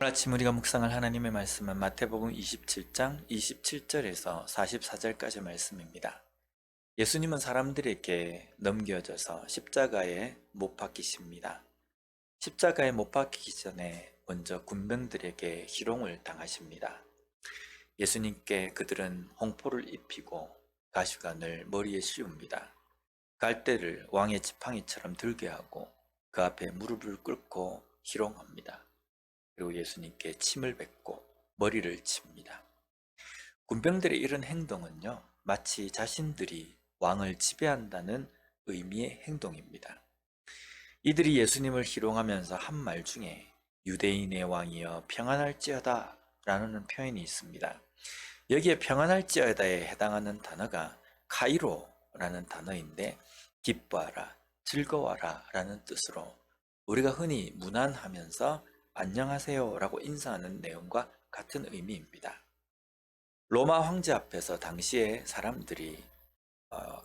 오늘 아침 우리가 묵상할 하나님의 말씀은 마태복음 27장 27절에서 44절까지 말씀입니다. 예수님은 사람들에게 넘겨져서 십자가에 못 박히십니다. 십자가에 못 박히기 전에 먼저 군병들에게 희롱을 당하십니다. 예수님께 그들은 홍포를 입히고 가시관을 머리에 씌웁니다. 갈대를 왕의 지팡이처럼 들게 하고 그 앞에 무릎을 꿇고 희롱합니다. 그리고 예수님께 침을 뱉고 머리를 칩니다. 군병들의 이런 행동은요, 마치 자신들이 왕을 지배한다는 의미의 행동입니다. 이들이 예수님을 희롱하면서 한 말 중에 유대인의 왕이여 평안할지어다 라는 표현이 있습니다. 여기에 평안할지어다에 해당하는 단어가 카이로라는 단어인데 기뻐하라, 즐거워라 라는 뜻으로 우리가 흔히 무난하면서 안녕하세요 라고 인사하는 내용과 같은 의미입니다. 로마 황제 앞에서 당시에 사람들이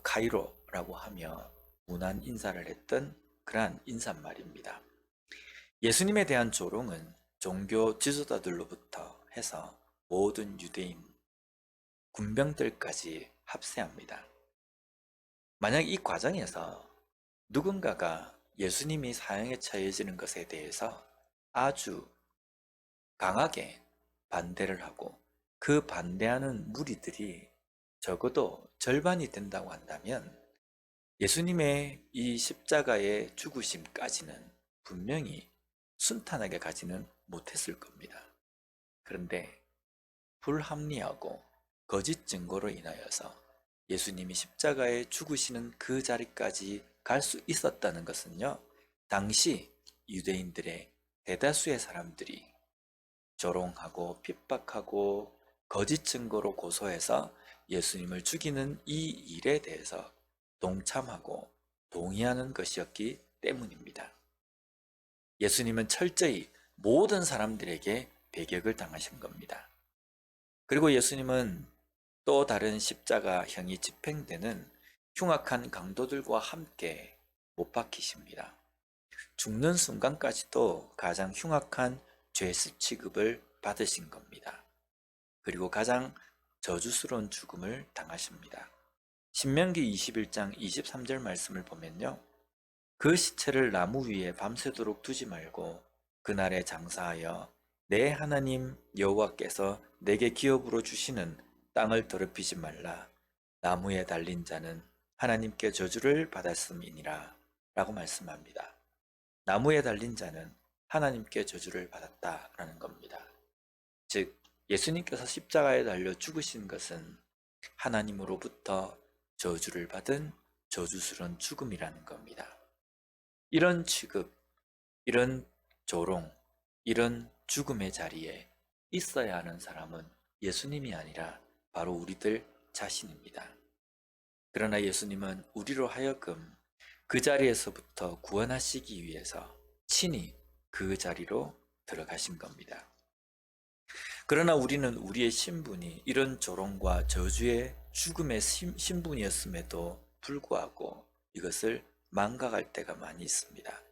카이로라고 하며 무난 인사를 했던 그러한 인사말입니다. 예수님에 대한 조롱은 종교 지도자들로부터 해서 모든 유대인, 군병들까지 합세합니다. 만약 이 과정에서 누군가가 예수님이 사형에 처해지는 것에 대해서 아주 강하게 반대를 하고 그 반대하는 무리들이 적어도 절반이 된다고 한다면 예수님의 이 십자가의 죽으심까지는 분명히 순탄하게 가지는 못했을 겁니다. 그런데 불합리하고 거짓 증거로 인하여서 예수님이 십자가에 죽으시는 그 자리까지 갈 수 있었다는 것은요, 당시 유대인들의 대다수의 사람들이 조롱하고 핍박하고 거짓 증거로 고소해서 예수님을 죽이는 이 일에 대해서 동참하고 동의하는 것이었기 때문입니다. 예수님은 철저히 모든 사람들에게 배격을 당하신 겁니다. 그리고 예수님은 또 다른 십자가형이 집행되는 흉악한 강도들과 함께 못 박히십니다. 죽는 순간까지도 가장 흉악한 죄수 취급을 받으신 겁니다. 그리고 가장 저주스러운 죽음을 당하십니다. 신명기 21장 23절 말씀을 보면요. 그 시체를 나무 위에 밤새도록 두지 말고 그날에 장사하여 내 하나님 여호와께서 내게 기업으로 주시는 땅을 더럽히지 말라. 나무에 달린 자는 하나님께 저주를 받았음이니라 라고 말씀합니다. 나무에 달린 자는 하나님께 저주를 받았다라는 겁니다. 즉 예수님께서 십자가에 달려 죽으신 것은 하나님으로부터 저주를 받은 저주스러운 죽음이라는 겁니다. 이런 취급, 이런 조롱, 이런 죽음의 자리에 있어야 하는 사람은 예수님이 아니라 바로 우리들 자신입니다. 그러나 예수님은 우리로 하여금 그 자리에서부터 구원하시기 위해서 친히 그 자리로 들어가신 겁니다. 그러나 우리는 우리의 신분이 이런 조롱과 저주의 죽음의 신분이었음에도 불구하고 이것을 망각할 때가 많이 있습니다.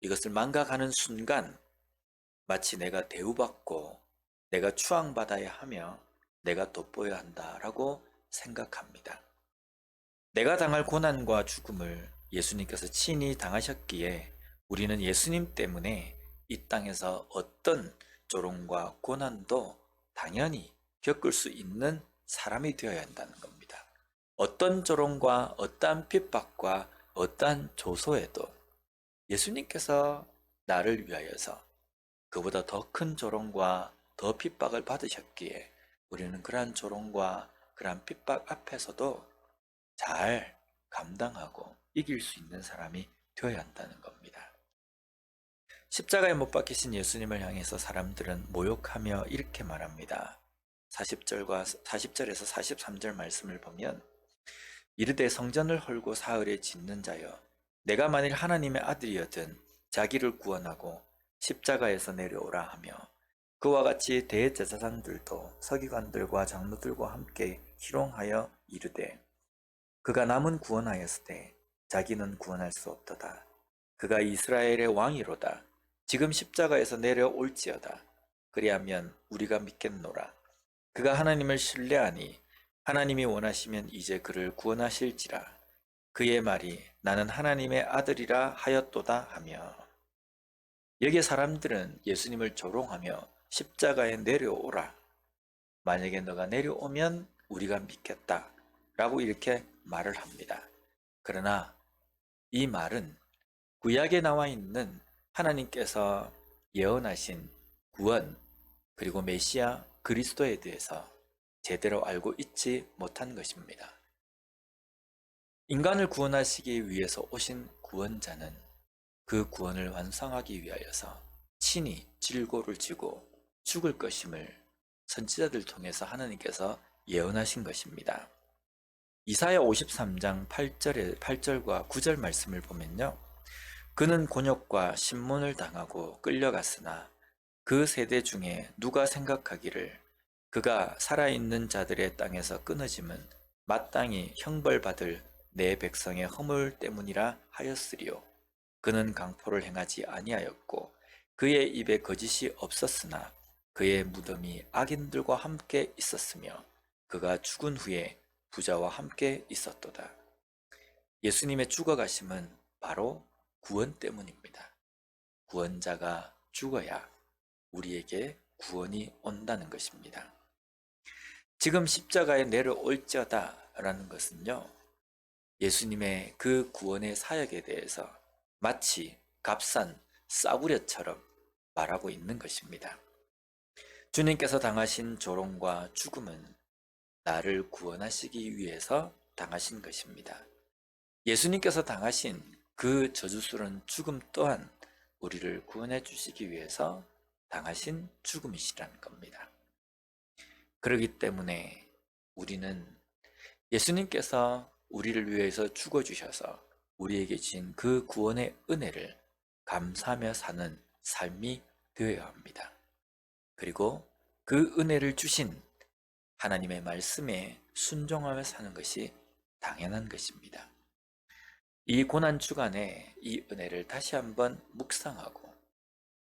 이것을 망각하는 순간 마치 내가 대우받고 내가 추앙받아야 하며 내가 돋보여야 한다라고 생각합니다. 내가 당할 고난과 죽음을 예수님께서 친히 당하셨기에 우리는 예수님 때문에 이 땅에서 어떤 조롱과 고난도 당연히 겪을 수 있는 사람이 되어야 한다는 겁니다. 어떤 조롱과 어떠한 핍박과 어떠한 조소에도 예수님께서 나를 위하여서 그보다 더 큰 조롱과 더 핍박을 받으셨기에 우리는 그러한 조롱과 그러한 핍박 앞에서도 잘 감당하고 이길 수 있는 사람이 되어야 한다는 겁니다. 십자가에 못 박히신 예수님을 향해서 사람들은 모욕하며 이렇게 말합니다. 40절에서 43절 말씀을 보면 이르되 성전을 헐고 사흘에 짓는 자여 내가 만일 하나님의 아들이었든 자기를 구원하고 십자가에서 내려오라 하며 그와 같이 대제사장들도 서기관들과 장로들과 함께 희롱하여 이르되 그가 남은 구원하였으되 자기는 구원할 수 없도다. 그가 이스라엘의 왕이로다. 지금 십자가에서 내려올지어다. 그리하면 우리가 믿겠노라. 그가 하나님을 신뢰하니 하나님이 원하시면 이제 그를 구원하실지라. 그의 말이 나는 하나님의 아들이라 하였도다 하며. 여기에 사람들은 예수님을 조롱하며 십자가에 내려오라. 만약에 너가 내려오면 우리가 믿겠다. 라고 이렇게 말을 합니다. 그러나 이 말은 구약에 나와 있는 하나님께서 예언하신 구원, 그리고 메시아 그리스도에 대해서 제대로 알고 있지 못한 것입니다. 인간을 구원하시기 위해서 오신 구원자는 그 구원을 완성하기 위하여서 친히 질고를 지고 죽을 것임을 선지자들 통해서 하나님께서 예언하신 것입니다. 이사야 53장 8절과 9절 말씀을 보면요. 그는 곤욕과 신문을 당하고 끌려갔으나 그 세대 중에 누가 생각하기를 그가 살아있는 자들의 땅에서 끊어짐은 마땅히 형벌받을 내 백성의 허물 때문이라 하였으리요. 그는 강포를 행하지 아니하였고 그의 입에 거짓이 없었으나 그의 무덤이 악인들과 함께 있었으며 그가 죽은 후에 부자와 함께 있었도다. 예수님의 죽어가심은 바로 구원 때문입니다. 구원자가 죽어야 우리에게 구원이 온다는 것입니다. 지금 십자가에 내려올지어다 라는 것은요, 예수님의 그 구원의 사역에 대해서 마치 값싼 싸구려처럼 말하고 있는 것입니다. 주님께서 당하신 조롱과 죽음은 나를 구원하시기 위해서 당하신 것입니다. 예수님께서 당하신 그 저주스러운 죽음 또한 우리를 구원해 주시기 위해서 당하신 죽음이시라는 겁니다. 그렇기 때문에 우리는 예수님께서 우리를 위해서 죽어주셔서 우리에게 주신 그 구원의 은혜를 감사하며 사는 삶이 되어야 합니다. 그리고 그 은혜를 주신 하나님의 말씀에 순종하며 사는 것이 당연한 것입니다. 이 고난주간에 이 은혜를 다시 한번 묵상하고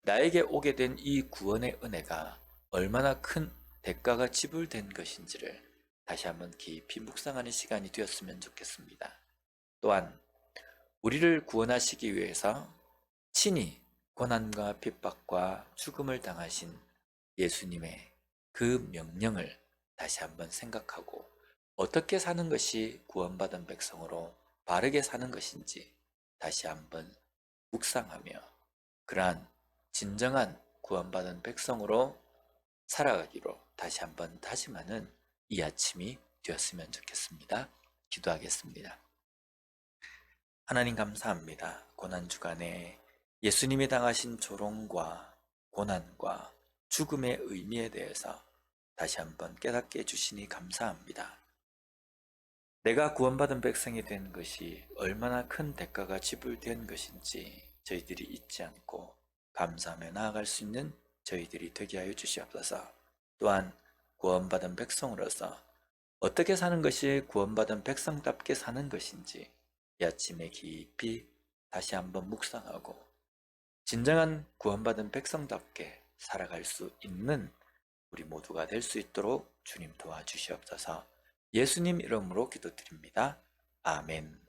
나에게 오게 된 이 구원의 은혜가 얼마나 큰 대가가 지불된 것인지를 다시 한번 깊이 묵상하는 시간이 되었으면 좋겠습니다. 또한 우리를 구원하시기 위해서 친히 고난과 핍박과 죽음을 당하신 예수님의 그 명령을 다시 한번 생각하고 어떻게 사는 것이 구원받은 백성으로 바르게 사는 것인지 다시 한번 묵상하며 그러한 진정한 구원받은 백성으로 살아가기로 다시 한번 다짐하는 이 아침이 되었으면 좋겠습니다. 기도하겠습니다. 하나님 감사합니다. 고난주간에 예수님이 당하신 조롱과 고난과 죽음의 의미에 대해서 다시 한번 깨닫게 해주시니 감사합니다. 내가 구원받은 백성이 된 것이 얼마나 큰 대가가 지불된 것인지 저희들이 잊지 않고 감사하며 나아갈 수 있는 저희들이 되게 하여 주시옵소서. 또한 구원받은 백성으로서 어떻게 사는 것이 구원받은 백성답게 사는 것인지 이 아침에 깊이 다시 한번 묵상하고 진정한 구원받은 백성답게 살아갈 수 있는 우리 모두가 될 수 있도록 주님 도와주시옵소서. 예수님 이름으로 기도드립니다. 아멘.